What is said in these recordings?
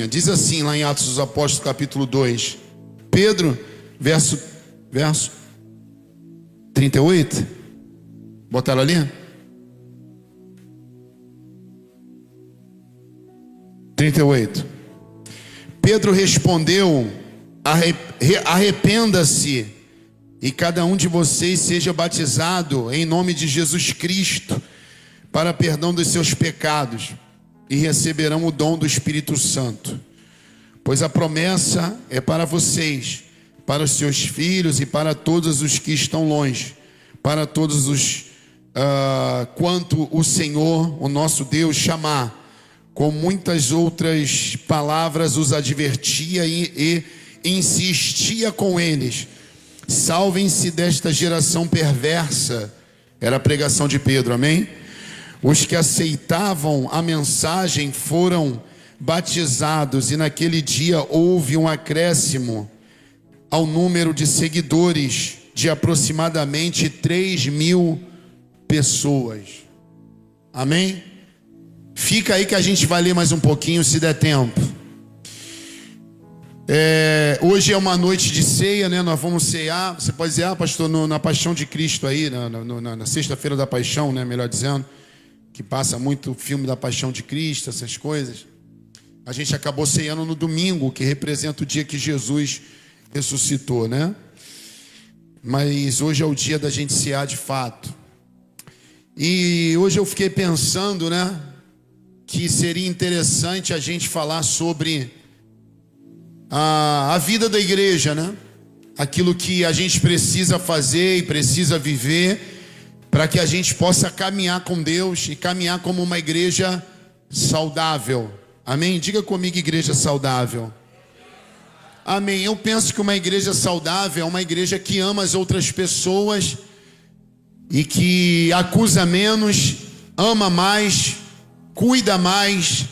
Diz assim lá em Atos dos Apóstolos, capítulo 2. Pedro, verso 38. Botaram ali? 38. Pedro respondeu: arrependa-se e cada um de vocês seja batizado em nome de Jesus Cristo para perdão dos seus pecados, e receberão o dom do Espírito Santo. Pois a promessa é para vocês, para os seus filhos e para todos os que estão longe, para todos os quanto o Senhor, o nosso Deus, chamar. Com muitas outras palavras os advertia e insistia com eles: salvem-se desta geração perversa. Era a pregação de Pedro, amém? Os que aceitavam a mensagem foram batizados, e naquele dia houve um acréscimo ao número de seguidores de aproximadamente 3.000 pessoas. Amém? Fica aí que a gente vai ler mais um pouquinho, se der tempo. Hoje é uma noite de ceia, né? Nós vamos cear. Você pode dizer, pastor, na Paixão de Cristo aí, na sexta-feira da Paixão, né? Melhor dizendo, que passa muito o filme da Paixão de Cristo, essas coisas. A gente acabou ceando no domingo, que representa o dia que Jesus ressuscitou, né? Mas hoje é o dia da gente cear de fato. E hoje eu fiquei pensando, né, que seria interessante a gente falar sobre a vida da igreja, né? Aquilo que a gente precisa fazer e precisa viver para que a gente possa caminhar com Deus e caminhar como uma igreja saudável. Amém? Diga comigo, igreja saudável. Amém. Eu penso que uma igreja saudável é uma igreja que ama as outras pessoas e que acusa menos, ama mais, cuida mais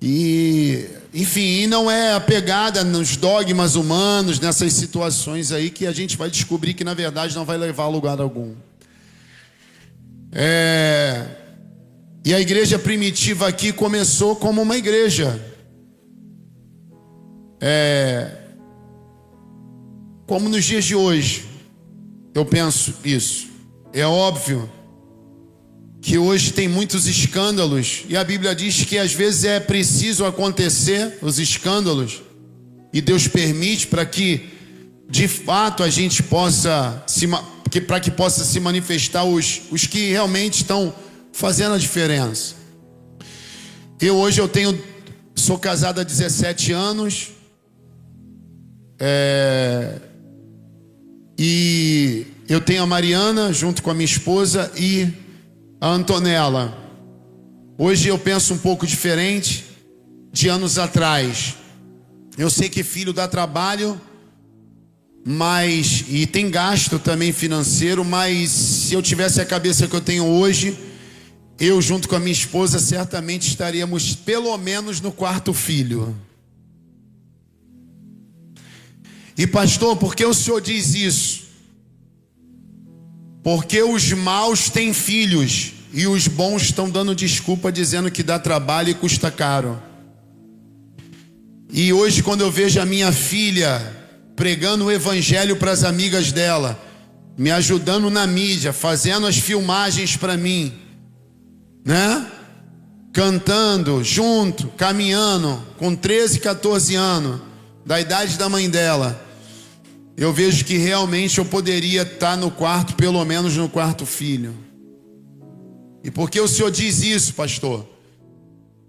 e, enfim, não é apegada nos dogmas humanos, nessas situações aí que a gente vai descobrir que na verdade não vai levar a lugar algum. E a igreja primitiva aqui começou como uma igreja como nos dias de hoje. Eu penso isso. É óbvio que hoje tem muitos escândalos, e a Bíblia diz que às vezes é preciso acontecer os escândalos, e Deus permite para que de fato a gente possa para que possa se manifestar os que realmente estão fazendo a diferença. Hoje sou casado há 17 anos, e eu tenho a Mariana junto com a minha esposa e a Antonella. Hoje eu penso um pouco diferente de anos atrás. Eu sei que filho dá trabalho, e tem gasto também financeiro, mas se eu tivesse a cabeça que eu tenho hoje, eu junto com a minha esposa certamente estaríamos pelo menos no quarto filho. E pastor, por que o senhor diz isso? Porque os maus têm filhos e os bons estão dando desculpa dizendo que dá trabalho e custa caro. E hoje quando eu vejo a minha filha pregando o evangelho para as amigas dela, me ajudando na mídia, fazendo as filmagens para mim, né? Cantando junto, caminhando, com 13, 14 anos, da idade da mãe dela, eu vejo que realmente eu poderia estar no quarto, pelo menos no quarto filho. E por que o senhor diz isso, pastor?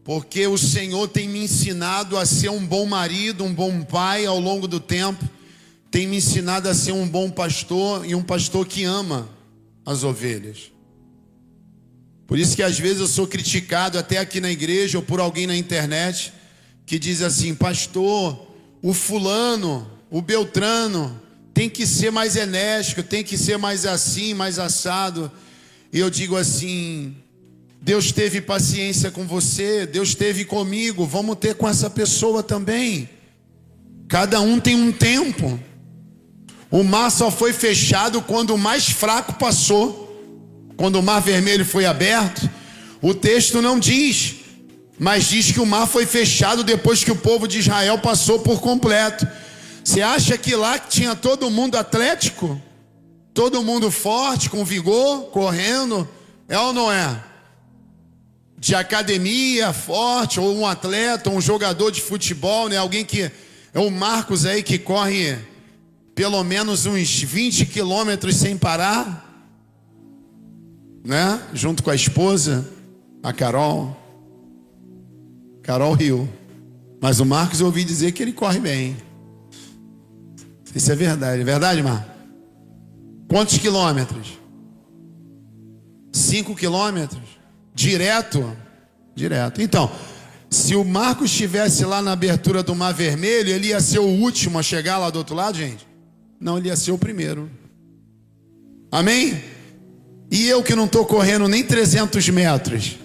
Porque o Senhor tem me ensinado a ser um bom marido, um bom pai ao longo do tempo. Tem me ensinado a ser um bom pastor e um pastor que ama as ovelhas. Por isso que às vezes eu sou criticado até aqui na igreja ou por alguém na internet que diz assim: pastor, o fulano, o Beltrano tem que ser mais enérgico, tem que ser mais assim, mais assado. E eu digo assim: Deus teve paciência com você, Deus teve comigo, vamos ter com essa pessoa também. Cada um tem um tempo. O mar só foi fechado quando o mais fraco passou. Quando o mar vermelho foi aberto, o texto não diz Mas diz que o mar foi fechado depois que o povo de Israel passou por completo. Você acha que lá tinha todo mundo atlético? Todo mundo forte, com vigor, correndo? É ou não é? De academia, forte, ou um atleta, ou um jogador de futebol, né? Alguém que... É o Marcos aí que corre pelo menos uns 20 quilômetros sem parar, né? Junto com a esposa, a Carol riu. Mas o Marcos eu ouvi dizer que ele corre bem. Isso é verdade. É verdade, Marcos? Quantos quilômetros? 5 quilômetros? Direto? Direto. Então, se o Marcos estivesse lá na abertura do Mar Vermelho, ele ia ser o último a chegar lá do outro lado, gente? Não, ele ia ser o primeiro. Amém? E eu que não estou correndo nem 300 metros,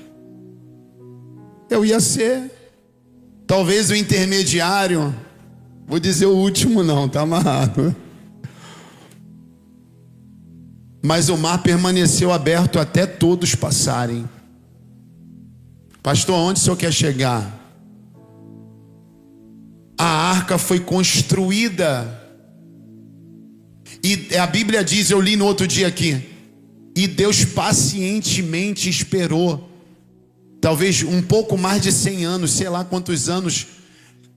eu ia ser talvez o intermediário. Vou dizer o último não, tá amarrado. Mas o mar permaneceu aberto até todos passarem. Pastor, onde o senhor quer chegar? A arca foi construída. E a Bíblia diz, eu li no outro dia aqui, e Deus pacientemente esperou, talvez um pouco mais de 100 anos, sei lá quantos anos,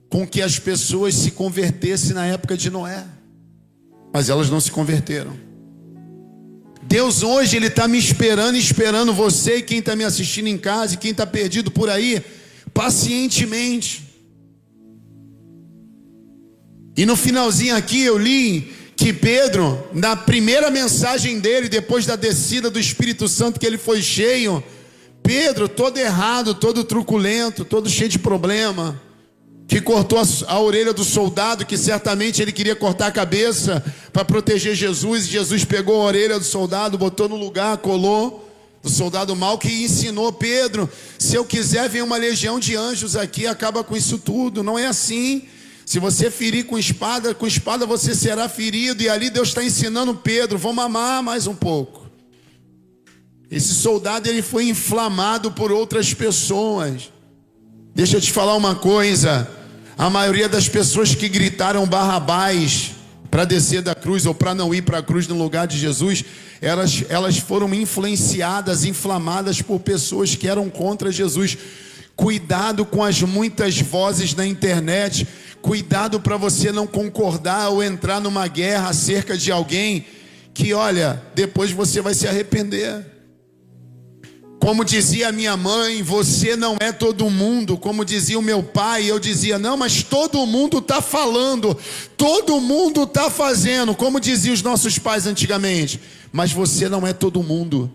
com que as pessoas se convertessem na época de Noé. Mas elas não se converteram. Deus hoje, Ele está me esperando você e quem está me assistindo em casa e quem está perdido por aí, pacientemente. E no finalzinho aqui eu li que Pedro, na primeira mensagem dele, depois da descida do Espírito Santo, que ele foi cheio, Pedro, todo errado, todo truculento, todo cheio de problema, que cortou a orelha do soldado, que certamente ele queria cortar a cabeça para proteger Jesus, e Jesus pegou a orelha do soldado, botou no lugar, colou, do soldado mau, que ensinou Pedro, se eu quiser vem uma legião de anjos aqui, acaba com isso tudo. Não é assim. Se você ferir com espada você será ferido. E ali Deus está ensinando Pedro, vamos amar mais um pouco. Esse soldado, ele foi inflamado por outras pessoas. Deixa eu te falar uma coisa, a maioria das pessoas que gritaram Barrabás para descer da cruz, ou para não ir para a cruz no lugar de Jesus, elas foram influenciadas, inflamadas por pessoas que eram contra Jesus. Cuidado com as muitas vozes na internet, cuidado para você não concordar ou entrar numa guerra acerca de alguém que, olha, depois você vai se arrepender. Como dizia a minha mãe, você não é todo mundo. Como dizia o meu pai, eu dizia, não, mas todo mundo está falando, todo mundo está fazendo, como diziam os nossos pais antigamente, mas você não é todo mundo,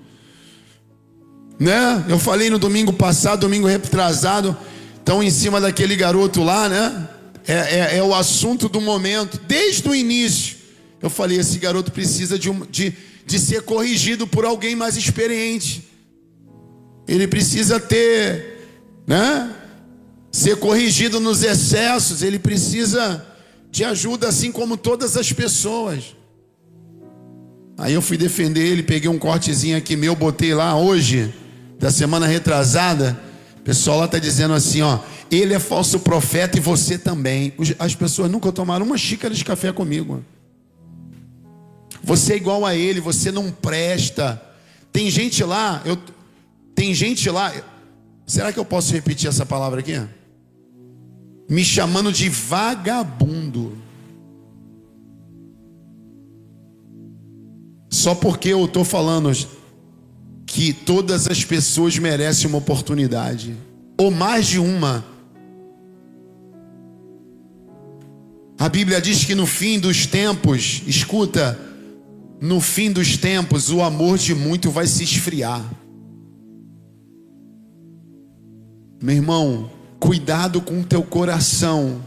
né? Eu falei no domingo passado, domingo retrasado, estão em cima daquele garoto lá, né? É o assunto do momento, desde o início. Eu falei, esse garoto precisa de ser corrigido por alguém mais experiente. Ele precisa ter, né? Ser corrigido nos excessos. Ele precisa de ajuda, assim como todas as pessoas. Aí eu fui defender ele, peguei um cortezinho aqui meu, botei lá hoje, da semana retrasada. O pessoal lá está dizendo assim, ó, ele é falso profeta e você também. As pessoas nunca tomaram uma xícara de café comigo. Você é igual a ele, você não presta. Tem gente lá, será que eu posso repetir essa palavra aqui? Me chamando de vagabundo. Só porque eu estou falando que todas as pessoas merecem uma oportunidade, ou mais de uma. A Bíblia diz que no fim dos tempos, escuta, no fim dos tempos o amor de muito vai se esfriar. Meu irmão, cuidado com o teu coração.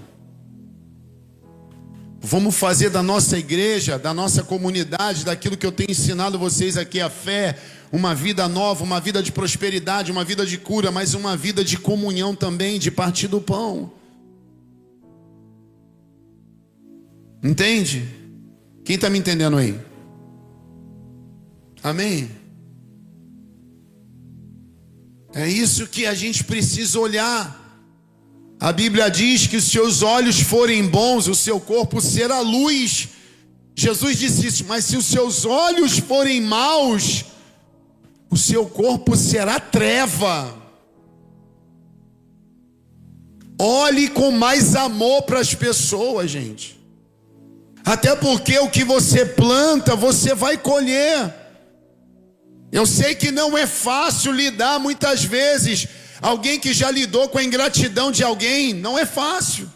Vamos fazer da nossa igreja, da nossa comunidade, daquilo que eu tenho ensinado vocês aqui, a fé, uma vida nova, uma vida de prosperidade, uma vida de cura, mas uma vida de comunhão também, de partir do pão. Entende? Quem está me entendendo aí? Amém? É isso que a gente precisa olhar. A Bíblia diz que se os seus olhos forem bons, o seu corpo será luz. Jesus disse isso, mas se os seus olhos forem maus, o seu corpo será treva. Olhe com mais amor para as pessoas, gente. Até porque o que você planta, você vai colher. Eu sei que não é fácil lidar muitas vezes. Alguém que já lidou com a ingratidão de alguém, não é fácil.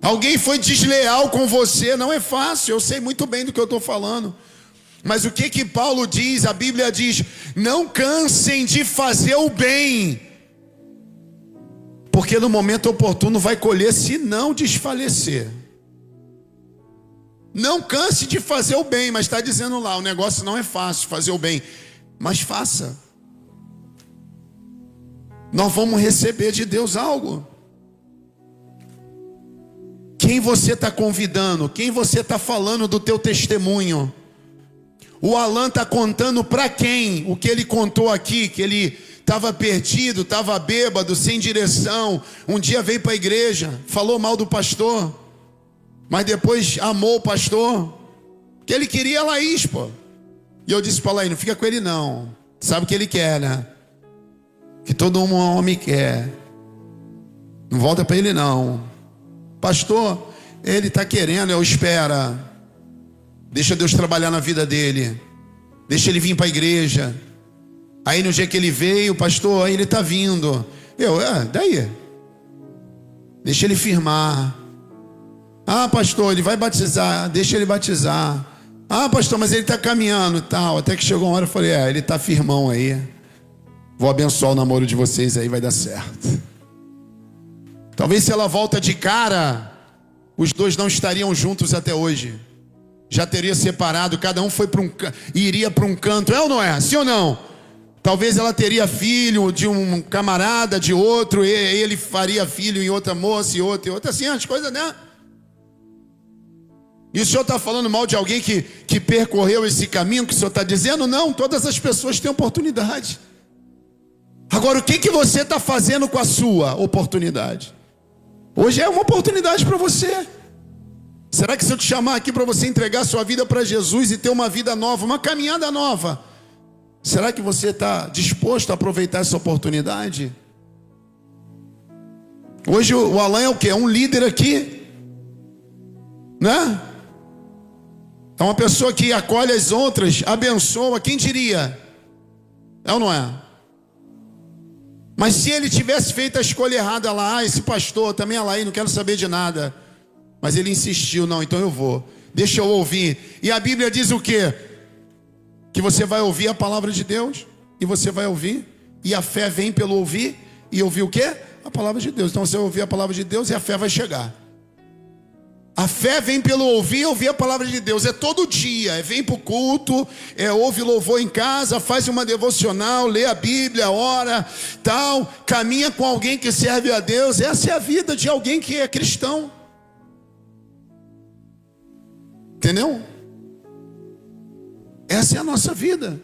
Alguém foi desleal com você, não é fácil. Eu sei muito bem do que eu estou falando. Mas o que Paulo diz? A Bíblia diz: não cansem de fazer o bem, porque no momento oportuno vai colher se não desfalecer. Não canse de fazer o bem, mas está dizendo lá, o negócio não é fácil fazer o bem, mas faça. Nós vamos receber de Deus algo. Quem você está convidando? Quem você está falando do teu testemunho? O Alan está contando para quem? O que ele contou aqui, que ele estava perdido, estava bêbado, sem direção. Um dia veio para a igreja, falou mal do pastor, mas depois amou o pastor, que ele queria a Laís, pô. E eu disse para a Laís: não fica com ele não, sabe o que ele quer, né? Que todo homem quer. Não volta para ele não. Pastor, ele está querendo, eu espero. Deixa Deus trabalhar na vida dele. Deixa ele vir para a igreja. Aí no dia que ele veio, pastor, aí ele está vindo. Daí? Deixa ele firmar. Ah, pastor, ele vai batizar. Deixa ele batizar. Ah, pastor, mas ele está caminhando e tal. Até que chegou uma hora eu falei: ele está firmão aí. Vou abençoar o namoro de vocês aí, vai dar certo. Talvez se ela volta de cara, os dois não estariam juntos até hoje. Já teria separado, cada um foi iria para um canto. É ou não é? Sim ou não? Talvez ela teria filho de um camarada, de outro, e ele faria filho em outra moça, e outra, assim, as coisas, né? E o senhor está falando mal de alguém que percorreu esse caminho que o senhor está dizendo? Não, todas as pessoas têm oportunidade. Agora, o que você está fazendo com a sua oportunidade? Hoje é uma oportunidade para você. Será que se eu te chamar aqui para você entregar sua vida para Jesus e ter uma vida nova, uma caminhada nova, será que você está disposto a aproveitar essa oportunidade? Hoje o Alan é o quê? É um líder aqui, né? É uma pessoa que acolhe as outras, abençoa, quem diria? É ou não é? Mas se ele tivesse feito a escolha errada lá, esse pastor também é lá, não quero saber de nada. Mas ele insistiu: não, então eu vou, deixa eu ouvir. E a Bíblia diz o quê? Que você vai ouvir a palavra de Deus, e você vai ouvir, e a fé vem pelo ouvir, e ouvir o quê? A palavra de Deus. Então você vai ouvir a palavra de Deus e a fé vai chegar. A fé vem pelo ouvir e ouvir a palavra de Deus. É todo dia, vem para o culto, ouve louvor em casa, faz uma devocional, lê a Bíblia, ora, tal, caminha com alguém que serve a Deus. Essa é a vida de alguém que é cristão. Entendeu? Essa é a nossa vida.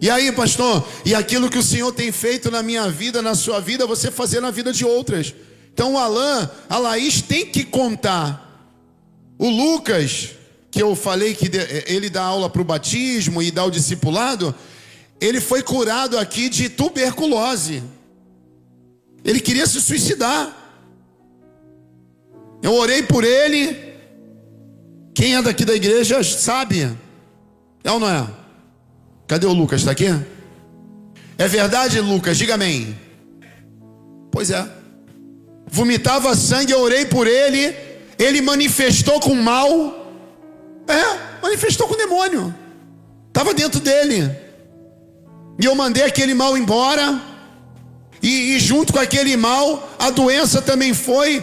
E aí, pastor, e aquilo que o Senhor tem feito na minha vida, na sua vida, você fazer na vida de outras. Então o Alan, a Laís tem que contar. O Lucas, que eu falei que ele dá aula para o batismo e dá o discipulado, ele foi curado aqui de tuberculose. Ele queria se suicidar. Eu orei por ele. Quem é daqui da igreja sabe. É ou não é? Cadê o Lucas? Está aqui? É verdade, Lucas? Diga amém. Pois é. Vomitava sangue, eu orei por ele. Ele manifestou com mal. Manifestou com demônio. Estava dentro dele. E eu mandei aquele mal embora. E junto com aquele mal, a doença também foi.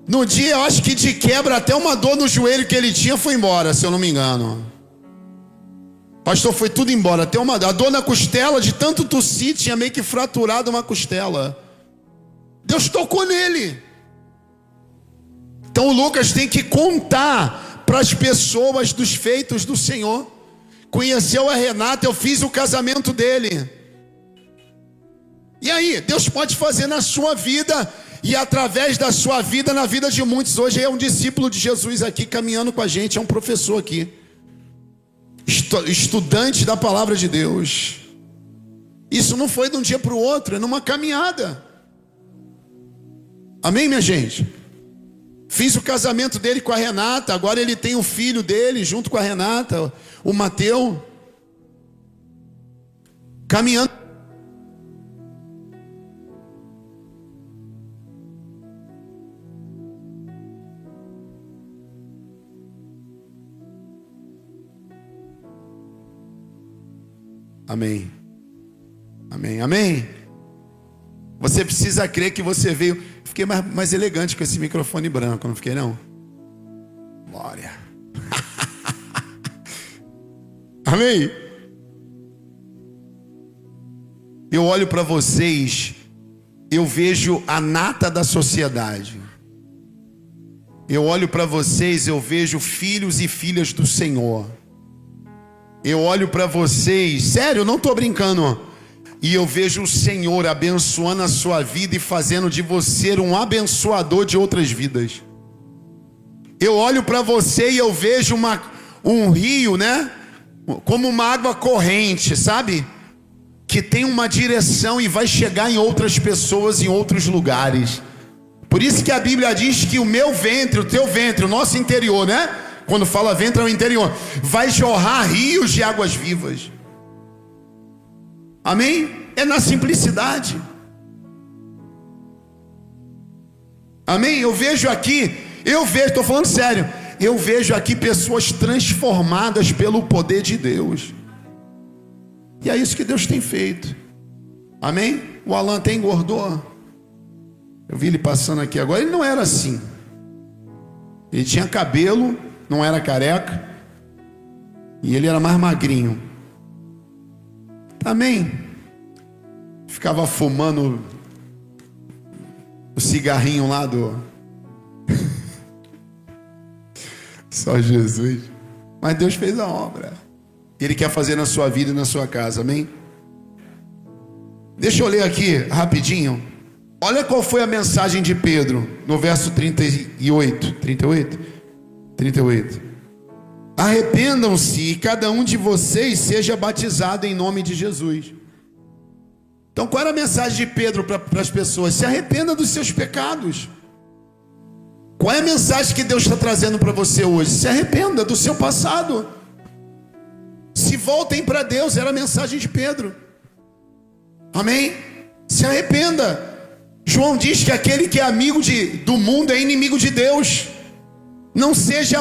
No dia, eu acho que de quebra, até uma dor no joelho que ele tinha foi embora, se eu não me engano. Pastor, foi tudo embora. Até a dor na costela, de tanto tossir, tinha meio que fraturado uma costela. Deus tocou nele. Então o Lucas tem que contar para as pessoas dos feitos do Senhor. Conheceu a Renata, eu fiz o casamento dele. E aí, Deus pode fazer na sua vida e através da sua vida, na vida de muitos. Hoje é um discípulo de Jesus aqui caminhando com a gente, é um professor aqui, estudante da palavra de Deus. Isso não foi de um dia para o outro, é numa caminhada. Amém, minha gente? Fiz o casamento dele com a Renata, agora ele tem o filho dele junto com a Renata, o Mateus, caminhando. Amém. Amém, amém. Você precisa crer que você veio. Fiquei mais elegante com esse microfone branco, não fiquei não? Glória. Amém. Eu olho para vocês, eu vejo a nata da sociedade. Eu olho para vocês, eu vejo filhos e filhas do Senhor. Eu olho para vocês, sério, eu não estou brincando, e eu vejo o Senhor abençoando a sua vida e fazendo de você um abençoador de outras vidas. Eu olho para você e eu vejo um rio, né? Como uma água corrente, sabe? Que tem uma direção e vai chegar em outras pessoas, em outros lugares. Por isso que a Bíblia diz que o meu ventre, o teu ventre, o nosso interior, né? Quando fala ventre é o interior, vai jorrar rios de águas vivas. Amém? É na simplicidade. Amém? Eu vejo aqui, estou falando sério, eu vejo aqui pessoas transformadas pelo poder de Deus. E é isso que Deus tem feito. Amém? O Alan até engordou. Eu vi ele passando aqui agora, ele não era assim. Ele tinha cabelo, não era careca, e ele era mais magrinho. Amém? Ficava fumando o cigarrinho lá do... Só Jesus. Mas Deus fez a obra. Ele quer fazer na sua vida e na sua casa, amém? Deixa eu ler aqui rapidinho. Olha qual foi a mensagem de Pedro no verso 38. Arrependam-se e cada um de vocês seja batizado em nome de Jesus. Então qual era a mensagem de Pedro para as pessoas? Se arrependa dos seus pecados. Qual é a mensagem que Deus está trazendo para você hoje? Se arrependa do seu passado. Se voltem para Deus, era a mensagem de Pedro. Amém? Se arrependa. João diz que aquele que é amigo do mundo é inimigo de Deus. Não seja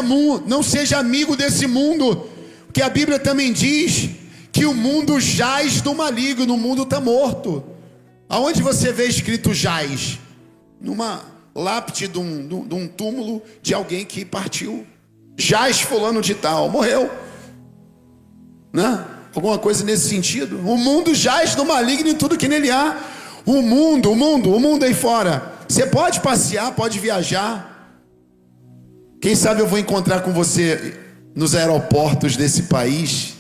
amigo desse mundo, porque a Bíblia também diz que o mundo jaz do maligno, o mundo está morto. Aonde você vê escrito jaz? Numa lápide de um túmulo de alguém que partiu. Jaz fulano de tal, morreu, né? Alguma coisa nesse sentido. O mundo jaz do maligno e tudo que nele há. O mundo aí fora. Você pode passear, pode viajar. Quem sabe eu vou encontrar com você nos aeroportos desse país.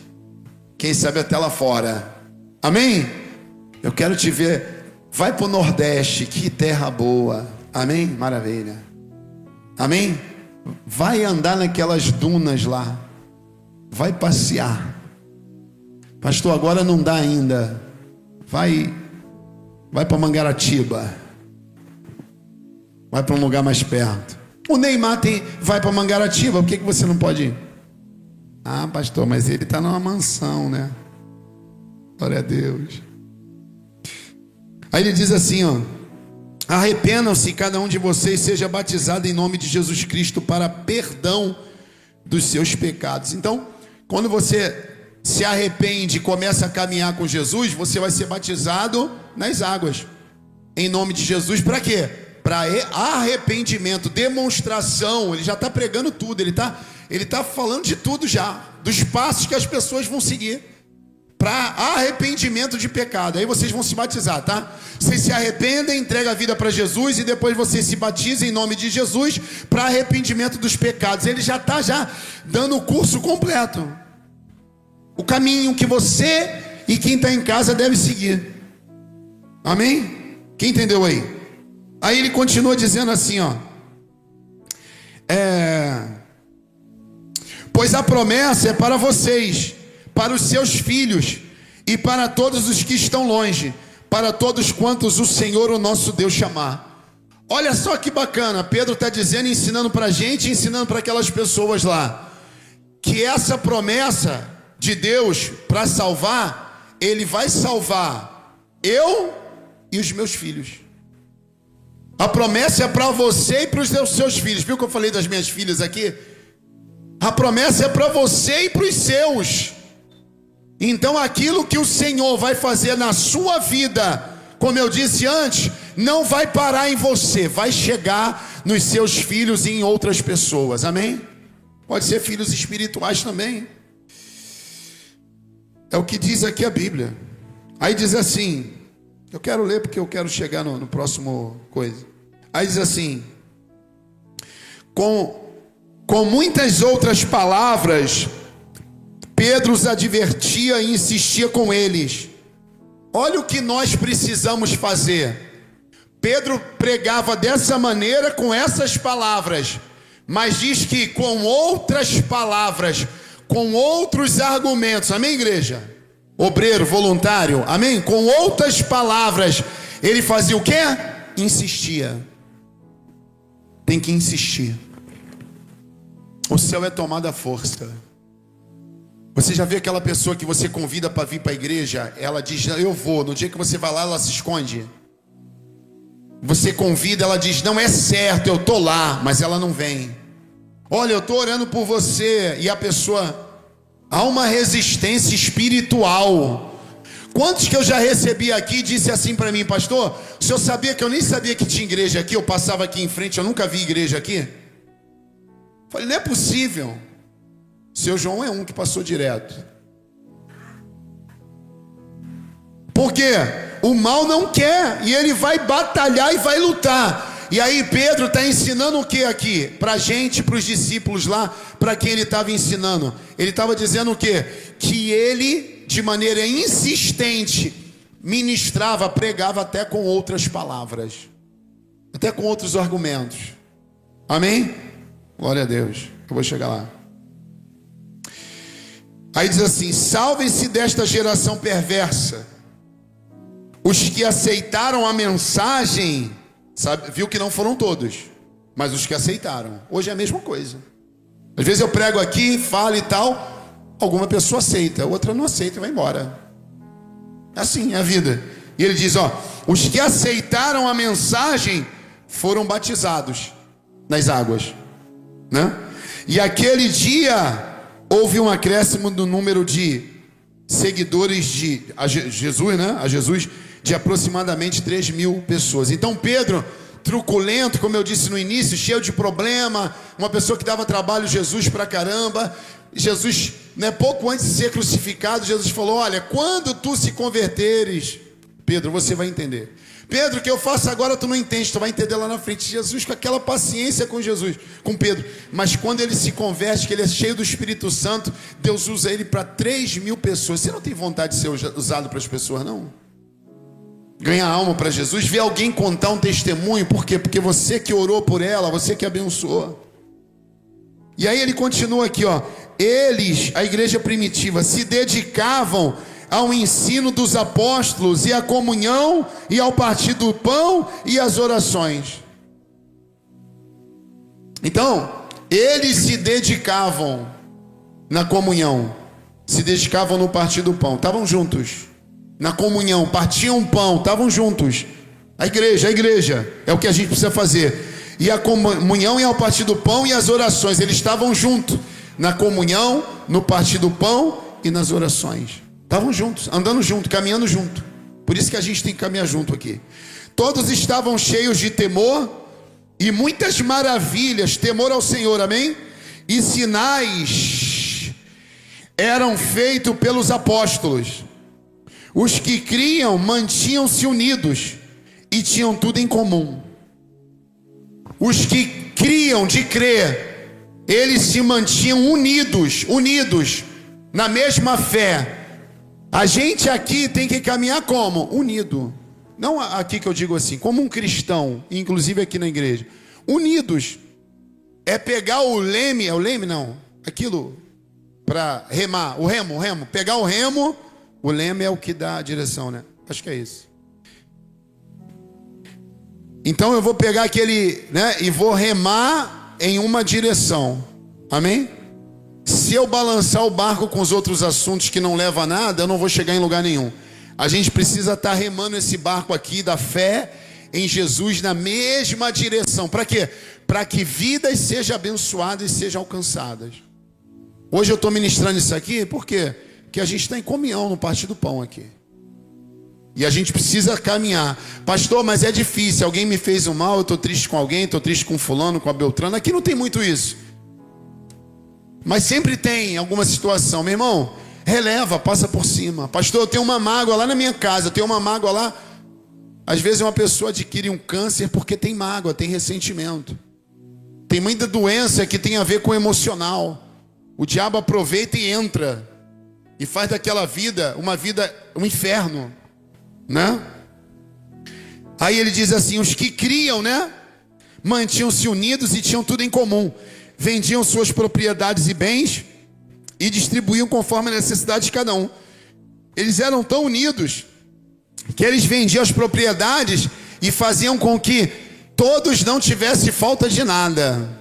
Quem sabe até lá fora. Amém? Eu quero te ver. Vai para o Nordeste, que terra boa. Amém? Maravilha. Amém? Vai andar naquelas dunas lá. Vai passear. Pastor, agora não dá ainda. Vai para Mangaratiba. Vai para um lugar mais perto. O Neymar vai para Mangaratiba. Por que você não pode ir? Ah, pastor, mas ele está numa mansão, né? Glória a Deus. Aí ele diz assim, ó: arrependam-se e cada um de vocês seja batizado em nome de Jesus Cristo para perdão dos seus pecados. Então, quando você se arrepende e começa a caminhar com Jesus, você vai ser batizado nas águas, em nome de Jesus. Para quê? Para arrependimento, demonstração. Ele já está pregando tudo, ele está falando de tudo já, dos passos que as pessoas vão seguir para arrependimento de pecado. Aí vocês vão se batizar, tá? Vocês se arrependem, entregam a vida para Jesus e depois vocês se batizam em nome de Jesus para arrependimento dos pecados. Ele já está dando o curso completo, o caminho que você e quem está em casa deve seguir. Amém? Quem entendeu aí? Aí ele continua dizendo assim, ó. Pois a promessa é para vocês, para os seus filhos e para todos os que estão longe, para todos quantos o Senhor, o nosso Deus, chamar. Olha só que bacana, Pedro está dizendo, ensinando para a gente, ensinando para aquelas pessoas lá, que essa promessa de Deus para salvar, Ele vai salvar eu e os meus filhos. A promessa é para você e para os seus filhos. Viu que eu falei das minhas filhas aqui? A promessa é para você e para os seus. Então aquilo que o Senhor vai fazer na sua vida, como eu disse antes, não vai parar em você, vai chegar nos seus filhos e em outras pessoas, amém? Pode ser filhos espirituais também. É o que diz aqui a Bíblia. Aí diz assim, eu quero ler porque eu quero chegar no próximo coisa. Aí diz assim, com muitas outras palavras, Pedro os advertia e insistia com eles. Olha o que nós precisamos fazer. Pedro pregava dessa maneira, com essas palavras, mas diz que com outras palavras, com outros argumentos, amém, igreja? Obreiro, voluntário, amém? Com outras palavras, ele fazia o quê? Insistia. Tem que insistir. O céu é tomado à força. Você já viu aquela pessoa que você convida para vir para a igreja? Ela diz, eu vou. No dia que você vai lá, ela se esconde. Você convida, ela diz, não é certo, eu estou lá, mas ela não vem. Olha, eu estou orando por você. E a pessoa, há uma resistência espiritual. Quantos que eu já recebi aqui disse assim para mim, pastor, o senhor sabia que eu nem sabia que tinha igreja aqui? Eu passava aqui em frente, eu nunca vi igreja aqui. Falei, não é possível. Seu João é um que passou direto. Porque o mal não quer, e ele vai batalhar e vai lutar. E aí Pedro está ensinando o que aqui? Para a gente, para os discípulos lá, para quem ele estava ensinando. Ele estava dizendo o que? Que ele, de maneira insistente, ministrava, pregava até com outras palavras, até com outros argumentos. Amém? Glória a Deus, eu vou chegar lá. Aí diz assim, salvem-se desta geração perversa, os que aceitaram a mensagem, sabe, viu que não foram todos, mas os que aceitaram. Hoje é a mesma coisa. Às vezes eu prego aqui, falo e tal, alguma pessoa aceita, outra não aceita e vai embora. Assim é a vida. E ele diz, ó, os que aceitaram a mensagem foram batizados nas águas, né? E aquele dia houve um acréscimo do número de seguidores de Jesus, né? A Jesus, de aproximadamente 3.000 pessoas. Então Pedro, truculento, como eu disse no início, cheio de problema, uma pessoa que dava trabalho a Jesus pra caramba. Jesus, né, pouco antes de ser crucificado, Jesus falou, olha, quando tu se converteres, Pedro, você vai entender. Pedro, o que eu faço agora tu não entende, tu vai entender lá na frente. Jesus com aquela paciência com Jesus, com Pedro. Mas quando ele se converte, que ele é cheio do Espírito Santo, Deus usa ele para 3.000 pessoas. Você não tem vontade de ser usado para as pessoas, não? Ganhar alma para Jesus, ver alguém contar um testemunho. Por quê? Porque você que orou por ela, você que abençoou. E aí ele continua aqui, ó. Eles, a igreja primitiva, se dedicavam ao ensino dos apóstolos e à comunhão e ao partir do pão e às orações. Então, eles se dedicavam na comunhão, se dedicavam no partir do pão, estavam juntos, na comunhão, partiam pão, estavam juntos. A igreja, é o que a gente precisa fazer. E a comunhão e ao partir do pão e as orações, eles estavam juntos, na comunhão, no partir do pão e nas orações. Estavam juntos, andando junto, caminhando junto. Por isso que a gente tem que caminhar junto aqui. Todos estavam cheios de temor e muitas maravilhas, temor ao Senhor, amém? E sinais eram feitos pelos apóstolos. Os que criam mantinham-se unidos e tinham tudo em comum. Os que criam de crer, eles se mantinham unidos na mesma fé. A gente aqui tem que caminhar como? Unido. não aqui que eu digo assim, como um cristão, inclusive aqui na igreja, unidos, é pegar o leme, é o leme não, aquilo para remar, o remo, pegar o remo, o leme é o que dá a direção, né? Acho que é isso. Então eu vou pegar aquele, né, e vou remar em uma direção, amém? Se eu balançar o barco com os outros assuntos que não levam a nada, eu não vou chegar em lugar nenhum. A gente precisa estar remando esse barco aqui da fé em Jesus na mesma direção. Para quê? Para que vidas sejam abençoadas e sejam alcançadas. Hoje eu estou ministrando isso aqui, por quê? Porque a gente está em comunhão no Partir do Pão aqui. E a gente precisa caminhar. Pastor, mas é difícil, alguém me fez um mal, eu estou triste com alguém, estou triste com fulano, com a Beltrana. Aqui não tem muito isso. Mas sempre tem alguma situação, meu irmão, releva, passa por cima. Pastor, eu tenho uma mágoa lá na minha casa, eu tenho uma mágoa lá. Às vezes uma pessoa adquire um câncer porque tem mágoa, tem ressentimento. Tem muita doença que tem a ver com o emocional. O diabo aproveita e entra e faz daquela vida, um inferno, né? Aí ele diz assim, os que criam, né, mantinham-se unidos e tinham tudo em comum. Vendiam suas propriedades e bens e distribuíam conforme a necessidade de cada um. Eles eram tão unidos que eles vendiam as propriedades e faziam com que todos não tivessem falta de nada.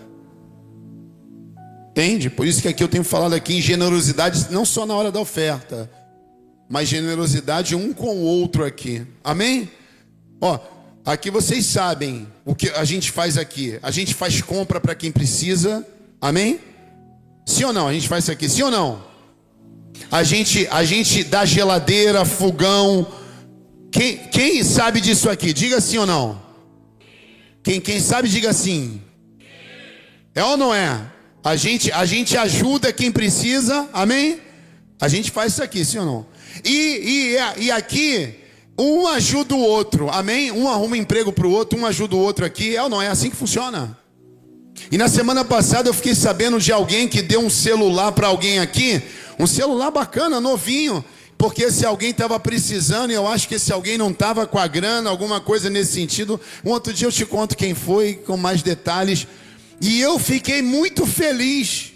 Entende? Por isso que aqui eu tenho falado aqui em generosidade, não só na hora da oferta, mas generosidade um com o outro aqui. Amém? Ó, aqui vocês sabem o que a gente faz aqui. A gente faz compra para quem precisa. Amém? Sim ou não? A gente faz isso aqui. Sim ou não? A gente dá geladeira, fogão. Quem sabe disso aqui? Diga sim ou não. Quem sabe, diga sim. É ou não é? A gente ajuda quem precisa. Amém? A gente faz isso aqui, sim ou não? E aqui, um ajuda o outro. Amém? Um arruma emprego para o outro, um ajuda o outro aqui. É ou não? É assim que funciona. E na semana passada eu fiquei sabendo de alguém que deu um celular para alguém aqui. Um celular bacana, novinho. Porque se alguém estava precisando, e eu acho que esse alguém não estava com a grana, alguma coisa nesse sentido. Um outro dia eu te conto quem foi, com mais detalhes. E eu fiquei muito feliz,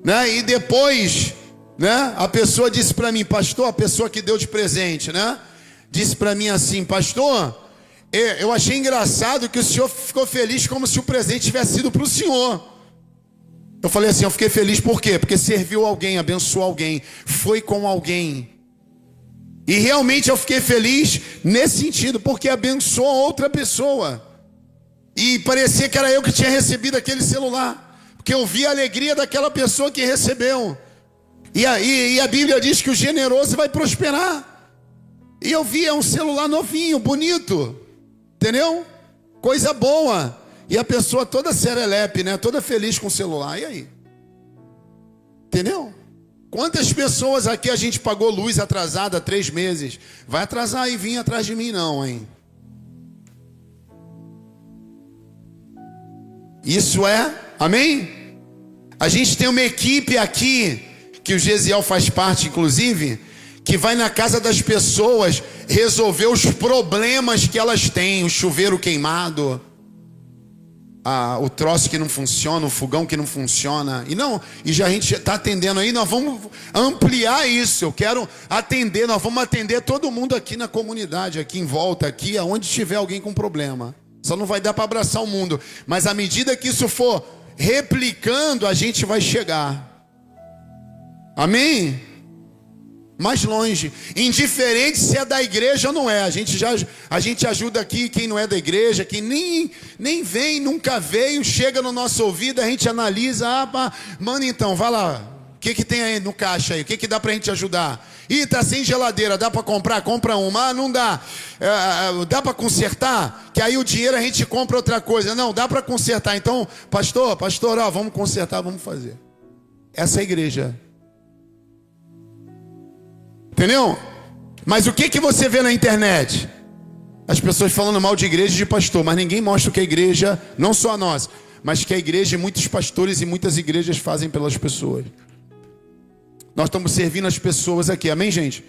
né? E depois, né, a pessoa disse para mim, pastor, a pessoa que deu de presente, né, disse para mim assim, pastor, eu achei engraçado que o senhor ficou feliz como se o presente tivesse sido para o senhor. Eu falei assim, eu fiquei feliz por quê? Porque serviu alguém, abençoou alguém, foi com alguém. E realmente eu fiquei feliz nesse sentido, porque abençoou outra pessoa. E parecia que era eu que tinha recebido aquele celular, porque eu vi a alegria daquela pessoa que recebeu. E a Bíblia diz que o generoso vai prosperar. E eu vi, é um celular novinho, bonito, entendeu? Coisa boa. E a pessoa toda serelepe, né? Toda feliz com o celular. E aí? Entendeu? Quantas pessoas aqui a gente pagou luz atrasada há 3 meses? Vai atrasar e vir atrás de mim não, hein? Isso é, amém? A gente tem uma equipe aqui, que o Gesiel faz parte inclusive, que vai na casa das pessoas resolver os problemas que elas têm, o chuveiro queimado, o troço que não funciona, o fogão que não funciona. E já a gente está atendendo aí, nós vamos ampliar isso. Eu quero atender, nós vamos atender todo mundo aqui na comunidade, aqui em volta, aqui, aonde tiver alguém com problema. Só não vai dar para abraçar o mundo. Mas à medida que isso for replicando, a gente vai chegar. Amém? Mais longe. Indiferente se é da igreja ou não é. A gente ajuda aqui quem não é da igreja, quem nem vem, nunca veio, chega no nosso ouvido, a gente analisa. Mano, então, vai lá. O que tem aí no caixa aí? O que dá pra gente ajudar? Ih, tá sem geladeira, dá pra comprar? Compra uma. Não dá. Dá pra consertar? Que aí o dinheiro a gente compra outra coisa. Não, dá pra consertar. Então, pastor, ó, vamos consertar, vamos fazer. Essa é a igreja. Entendeu? Mas o que você vê na internet? As pessoas falando mal de igreja e de pastor, mas ninguém mostra o que a igreja, não só a nossa, mas que a igreja, muitos pastores e muitas igrejas fazem pelas pessoas. Nós estamos servindo as pessoas aqui, amém, gente?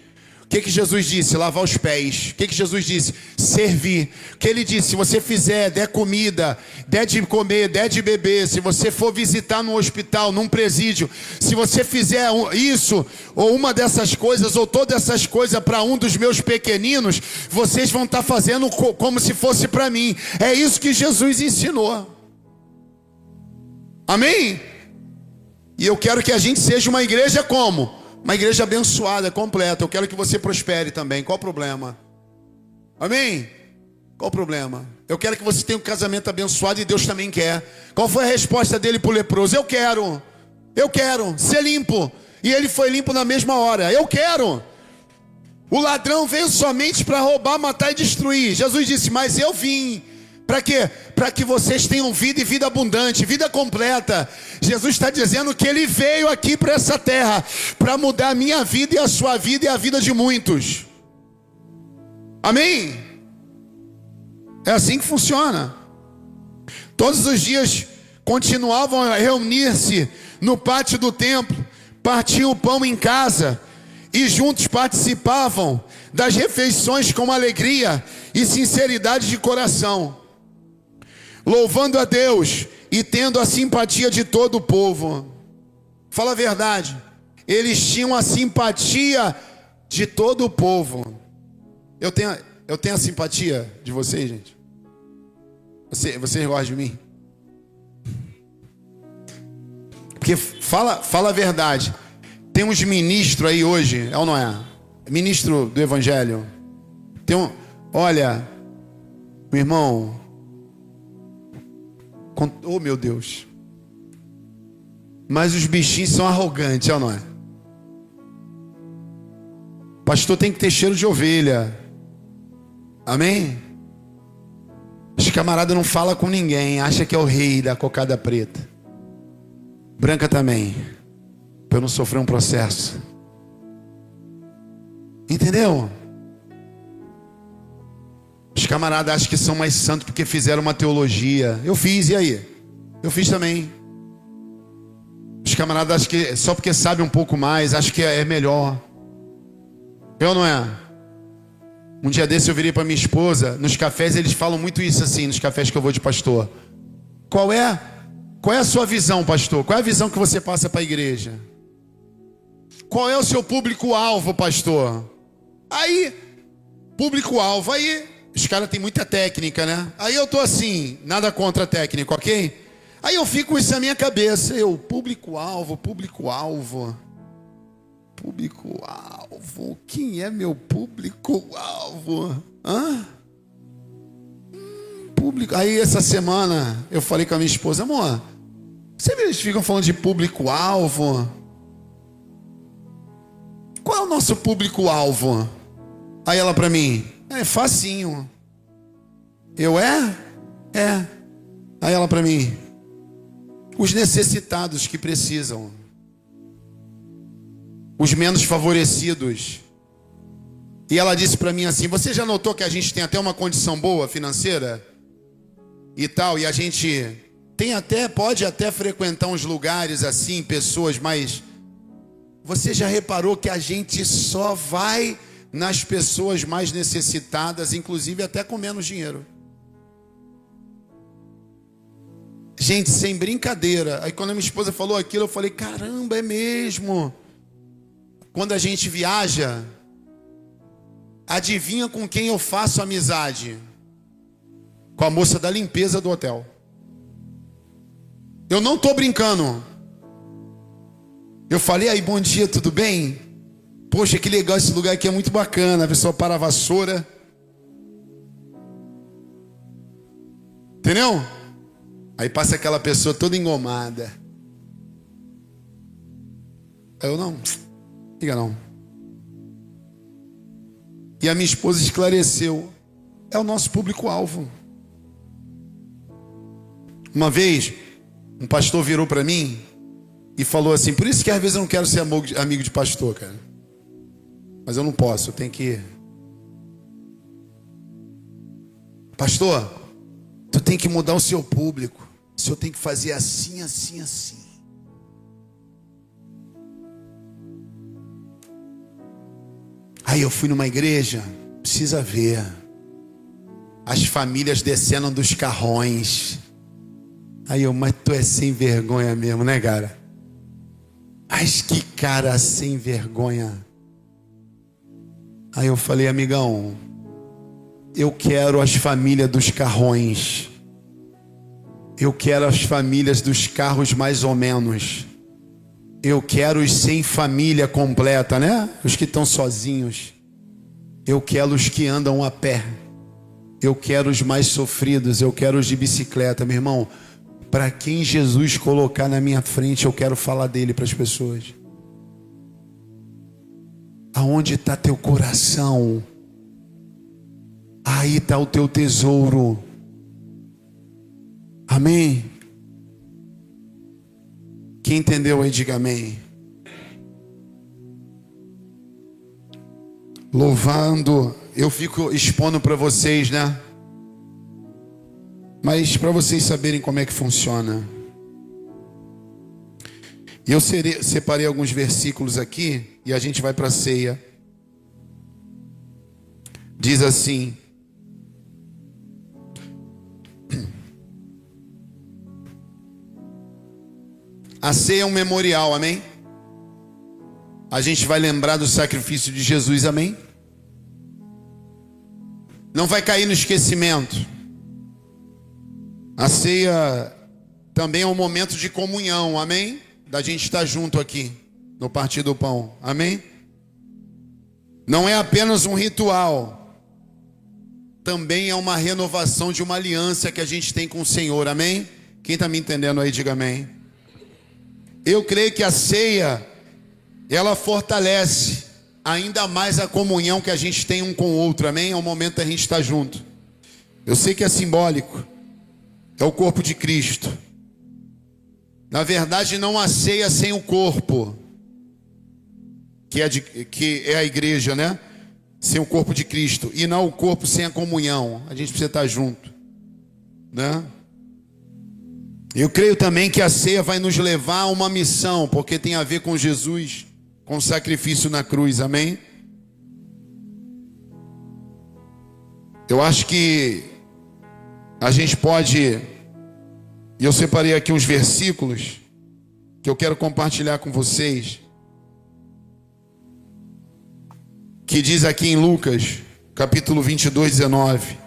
que Jesus disse? Lavar os pés. O que Jesus disse? Servir. O que ele disse? Se você fizer, der comida, der de comer, der de beber, se você for visitar num hospital, num presídio, se você fizer isso, ou uma dessas coisas, ou todas essas coisas para um dos meus pequeninos, vocês vão estar fazendo como se fosse para mim. É isso que Jesus ensinou. Amém? E eu quero que a gente seja uma igreja como? Uma igreja abençoada, completa. Eu quero que você prospere também. Qual o problema? Amém? Qual o problema? Eu quero que você tenha um casamento abençoado e Deus também quer. Qual foi a resposta dele para o leproso? Eu quero ser limpo. E ele foi limpo na mesma hora. Eu quero. O ladrão veio somente para roubar, matar e destruir. Jesus disse, mas eu vim. Para quê? Para que vocês tenham vida e vida abundante, vida completa. Jesus está dizendo que Ele veio aqui para essa terra para mudar a minha vida e a sua vida e a vida de muitos. Amém? É assim que funciona. Todos os dias continuavam a reunir-se no pátio do templo, partiam o pão em casa e juntos participavam das refeições com alegria e sinceridade de coração, louvando a Deus e tendo a simpatia de todo o povo. Fala a verdade. Eles tinham a simpatia de todo o povo. Eu tenho a simpatia de vocês, gente. Vocês gostam de mim? Porque fala a verdade. Tem uns ministros aí hoje, é ou não é? Ministro do Evangelho. Olha, meu irmão, oh meu Deus, mas os bichinhos são arrogantes, é ou não é? Pastor tem que ter cheiro de ovelha. Amém? Os camaradas não falam com ninguém, acha que é o rei da cocada preta. Branca também, para eu não sofrer um processo. Entendeu? Os camaradas acham que são mais santos porque fizeram uma teologia. Eu fiz, e aí? Eu fiz também. Os camaradas acham que só porque sabem um pouco mais, acham que é melhor. Eu não é? Um dia desse eu virei para minha esposa. Nos cafés eles falam muito isso assim, nos cafés que eu vou de pastor. Qual é a sua visão, pastor? Qual é a visão que você passa para a igreja? Qual é o seu público-alvo, pastor? Aí, público-alvo, aí os caras têm muita técnica, né? Aí eu tô assim, nada contra a técnica, ok? Aí eu fico com isso na minha cabeça. Público-alvo. Público-alvo. Quem é meu público-alvo? Público. Aí essa semana eu falei com a minha esposa, amor, vocês ficam falando de público-alvo? Qual é o nosso público-alvo? Aí ela para mim, é facinho. É. Aí ela para mim, os necessitados que precisam, os menos favorecidos. E ela disse para mim assim, você já notou que a gente tem até uma condição boa financeira? E tal, e a gente pode até frequentar uns lugares assim, pessoas, mas você já reparou que a gente só vai nas pessoas mais necessitadas, inclusive até com menos dinheiro? Gente, sem brincadeira. Aí quando a minha esposa falou aquilo, eu falei, caramba, é mesmo. Quando a gente viaja, adivinha com quem eu faço amizade? Com a moça da limpeza do hotel. Eu não estou brincando. Eu falei, aí, bom dia, tudo bem? Poxa, que legal, esse lugar aqui é muito bacana. A pessoa para a vassoura. Entendeu? Aí passa aquela pessoa toda engomada. Eu não, liga não. E a minha esposa esclareceu. É o nosso público-alvo. Uma vez, um pastor virou para mim e falou assim, por isso que às vezes eu não quero ser amigo de pastor, cara. Mas eu não posso, eu tenho que... Pastor, tu tem que mudar o seu público. O senhor tem que fazer assim, assim, assim. Aí eu fui numa igreja, precisa ver, as famílias descendo dos carrões. Aí eu, mas tu é sem vergonha mesmo, né, cara? Mas que cara sem vergonha. Aí eu falei, amigão, eu quero as famílias dos carrões. Eu quero as famílias dos carros mais ou menos. Eu quero os sem família completa, né? Os que estão sozinhos. Eu quero os que andam a pé. Eu quero os mais sofridos. Eu quero os de bicicleta, meu irmão. Para quem Jesus colocar na minha frente, eu quero falar dele para as pessoas. Aonde está teu coração? Aí está o teu tesouro. Amém? Quem entendeu aí, diga amém. Louvando, eu fico expondo para vocês, né? Mas para vocês saberem como é que funciona. Eu separei alguns versículos aqui e a gente vai para a ceia. Diz assim: a ceia é um memorial, amém? A gente vai lembrar do sacrifício de Jesus, amém? Não vai cair no esquecimento. A ceia também é um momento de comunhão, amém? Da gente estar junto aqui no partir do pão, amém? Não é apenas um ritual, também é uma renovação de uma aliança que a gente tem com o Senhor, amém? Quem está me entendendo aí, diga amém. Eu creio que a ceia, ela fortalece ainda mais a comunhão que a gente tem um com o outro, amém? É o momento da gente estar junto. Eu sei que é simbólico, é o corpo de Cristo. Na verdade, não há ceia sem o corpo, que é a igreja, né? Sem o corpo de Cristo. E não o corpo sem a comunhão. A gente precisa estar junto, né? Eu creio também que a ceia vai nos levar a uma missão, porque tem a ver com Jesus, com o sacrifício na cruz, amém? Eu acho que a gente pode, e eu separei aqui uns versículos que eu quero compartilhar com vocês, que diz aqui em Lucas, capítulo 22, 19: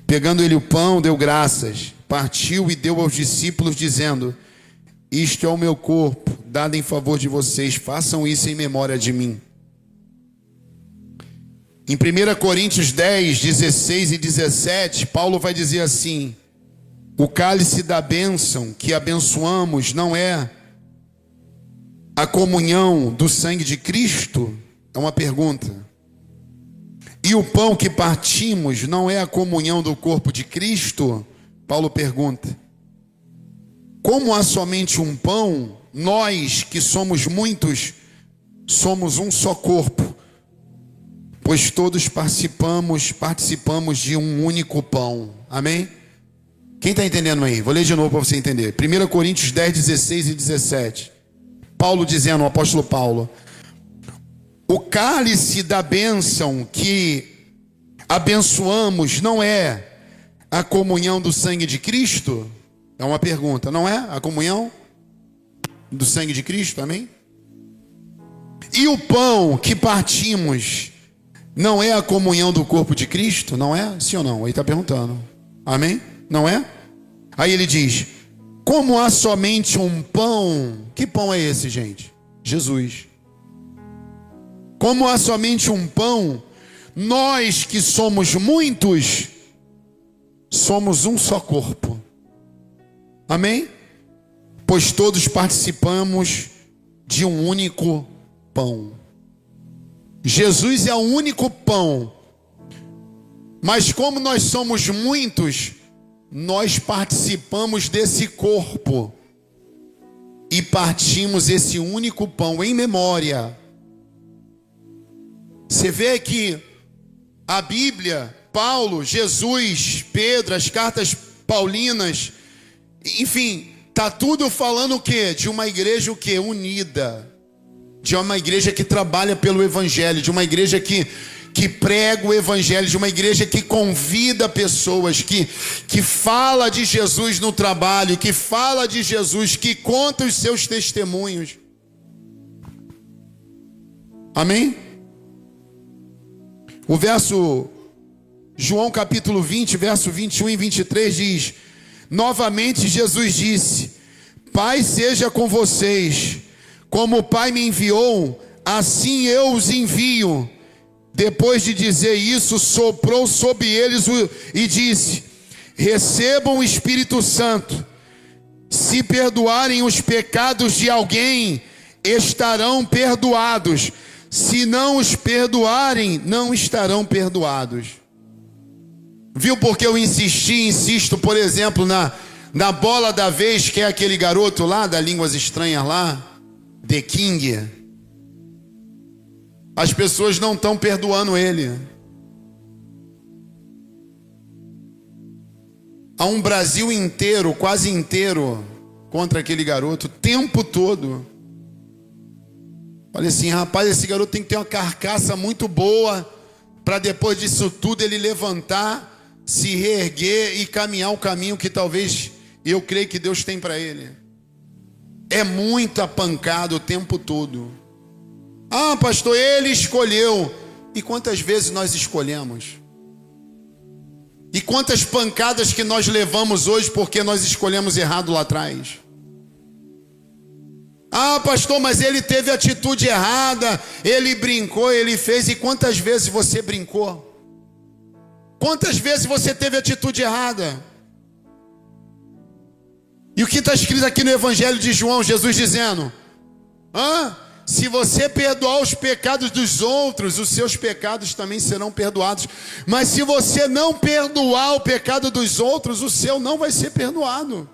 pegando ele o pão, deu graças, partiu e deu aos discípulos, dizendo: isto é o meu corpo, dado em favor de vocês, façam isso em memória de mim. Em 1 Coríntios 10, 16 e 17, Paulo vai dizer assim: o cálice da bênção que abençoamos não é a comunhão do sangue de Cristo? É uma pergunta. E o pão que partimos não é a comunhão do corpo de Cristo? Paulo pergunta. Como há somente um pão, nós que somos muitos, somos um só corpo, pois todos participamos de um único pão. Amém? Quem está entendendo aí? Vou ler de novo para você entender. 1 Coríntios 10, 16 e 17. Paulo dizendo, o apóstolo Paulo: o cálice da bênção que abençoamos não é a comunhão do sangue de Cristo? É uma pergunta, não é a comunhão do sangue de Cristo? Amém? E o pão que partimos não é a comunhão do corpo de Cristo? Não é? Sim ou não? Ele está perguntando. Amém? Não é? Aí ele diz: como há somente um pão? Que pão é esse, gente? Jesus. Como há somente um pão, nós que somos muitos, somos um só corpo. Amém? Pois todos participamos de um único pão. Jesus é o único pão. Mas como nós somos muitos, nós participamos desse corpo e partimos esse único pão em memória. Você vê que a Bíblia, Paulo, Jesus, Pedro, as cartas paulinas, enfim, tá tudo falando o quê? De uma igreja o quê? Unida. de uma igreja que trabalha pelo Evangelho, de uma igreja que prega o Evangelho, de uma igreja que convida pessoas, que fala de Jesus no trabalho, que fala de Jesus, que conta os seus testemunhos. Amém? O verso, João capítulo 20, verso 21 e 23 diz: novamente Jesus disse: Pai seja com vocês, como o Pai me enviou, assim eu os envio. Depois de dizer isso, soprou sobre eles e disse: recebam o Espírito Santo. Se perdoarem os pecados de alguém, estarão perdoados. Se não os perdoarem, não estarão perdoados. Viu porque eu insisto, por exemplo, na bola da vez, que é aquele garoto lá, da Línguas Estranhas lá, The King. As pessoas não estão perdoando ele. Há um Brasil inteiro, quase inteiro, contra aquele garoto, o tempo todo. Olha assim, rapaz, esse garoto tem que ter uma carcaça muito boa, para depois disso tudo ele levantar, se reerguer e caminhar o caminho que talvez eu creio que Deus tem para ele. É muita pancada o tempo todo. Ah, pastor, ele escolheu. E quantas vezes nós escolhemos? E quantas pancadas que nós levamos hoje porque nós escolhemos errado lá atrás? Ah, pastor, mas ele teve atitude errada, ele brincou, ele fez. E quantas vezes você brincou? Quantas vezes você teve atitude errada? E o que está escrito aqui no Evangelho de João, Jesus dizendo: se você perdoar os pecados dos outros, os seus pecados também serão perdoados. Mas se você não perdoar o pecado dos outros, o seu não vai ser perdoado.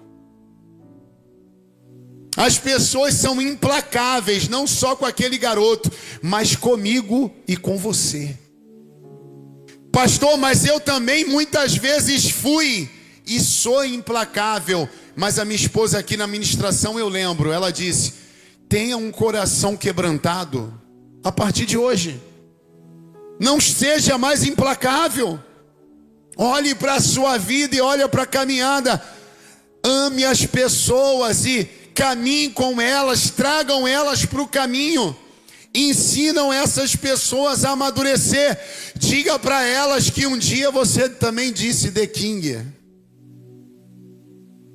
As pessoas são implacáveis, não só com aquele garoto, mas comigo e com você. Pastor, mas eu também muitas vezes fui e sou implacável. Mas a minha esposa aqui na ministração, eu lembro, ela disse: tenha um coração quebrantado a partir de hoje. Não seja mais implacável. Olhe para a sua vida e olhe para a caminhada. Ame as pessoas e caminhe com elas, tragam elas para o caminho. Ensinam essas pessoas a amadurecer. Diga para elas que um dia você também disse The King.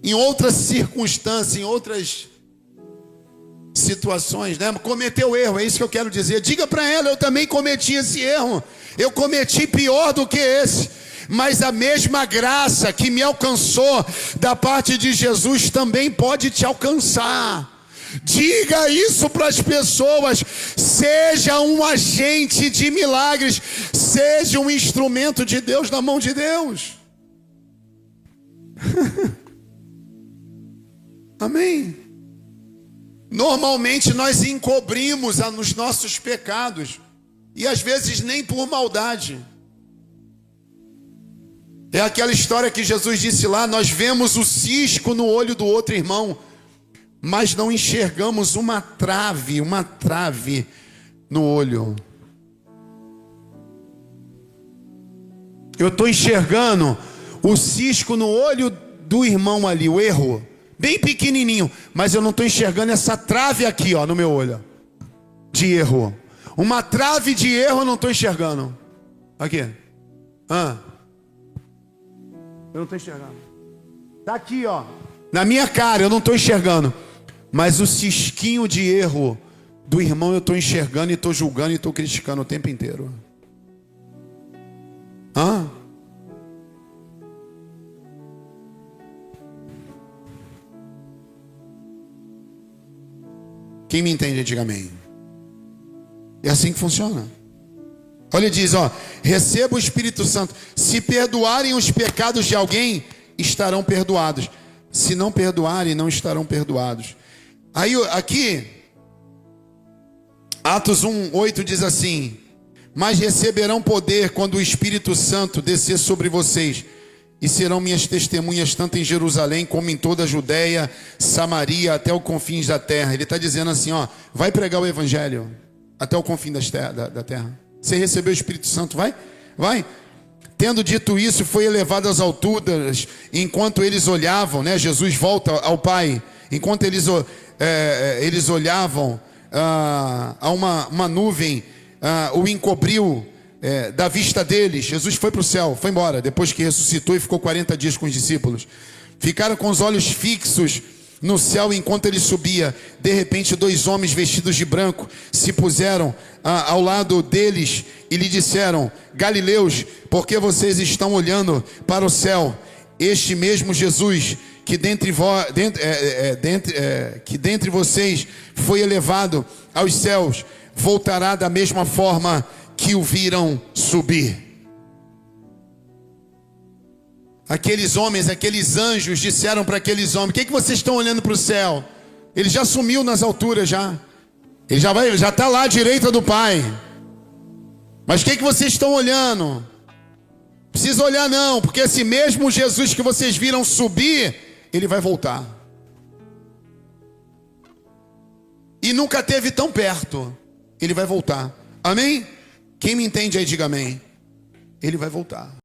Em outras circunstâncias, em outras situações, né? Cometeu erro, é isso que eu quero dizer. Diga para ela: eu também cometi esse erro. Eu cometi pior do que esse. Mas a mesma graça que me alcançou da parte de Jesus também pode te alcançar. Diga isso para as pessoas. Seja um agente de milagres. Seja um instrumento de Deus na mão de Deus. Amém. Normalmente nós encobrimos os nossos pecados, e às vezes nem por maldade. É aquela história que Jesus disse lá: nós vemos o cisco no olho do outro irmão, mas não enxergamos uma trave no olho. Eu estou enxergando o cisco no olho do irmão ali, o erro, bem pequenininho, mas eu não estou enxergando essa trave aqui, ó, no meu olho, de erro. Uma trave de erro eu não estou enxergando. Aqui. Eu não estou enxergando. Está aqui, ó, na minha cara, eu não estou enxergando. Mas o cisquinho de erro do irmão eu estou enxergando, e estou julgando, e estou criticando o tempo inteiro. Quem me entende, diga amém. É assim que funciona. Olha, diz, ó: receba o Espírito Santo. Se perdoarem os pecados de alguém, estarão perdoados. Se não perdoarem, não estarão perdoados. Aí aqui, Atos 1:8 diz assim: mas receberão poder quando o Espírito Santo descer sobre vocês, e serão minhas testemunhas tanto em Jerusalém como em toda a Judéia, Samaria, até os confins da terra. Ele está dizendo assim, ó, vai pregar o evangelho até o confim da terra. Você recebeu o Espírito Santo, vai. Tendo dito isso, foi elevado às alturas, enquanto eles olhavam, né? Jesus volta ao Pai, enquanto eles olhavam, a uma nuvem o encobriu da vista deles. Jesus foi para o céu, foi embora, depois que ressuscitou e ficou 40 dias com os discípulos. Ficaram com os olhos fixos no céu enquanto ele subia. De repente 2 homens vestidos de branco se puseram ao lado deles e lhe disseram: Galileus, por que vocês estão olhando para o céu? Este mesmo Jesus que dentre vocês foi elevado aos céus, voltará da mesma forma que o viram subir. Aqueles homens, aqueles anjos disseram para aqueles homens: o que vocês estão olhando para o céu? Ele já sumiu nas alturas já. Ele já está lá à direita do Pai. Mas o que vocês estão olhando? Não precisa olhar não, porque esse mesmo Jesus que vocês viram subir, ele vai voltar. E nunca esteve tão perto. Ele vai voltar. Amém? Quem me entende aí, diga amém. Ele vai voltar.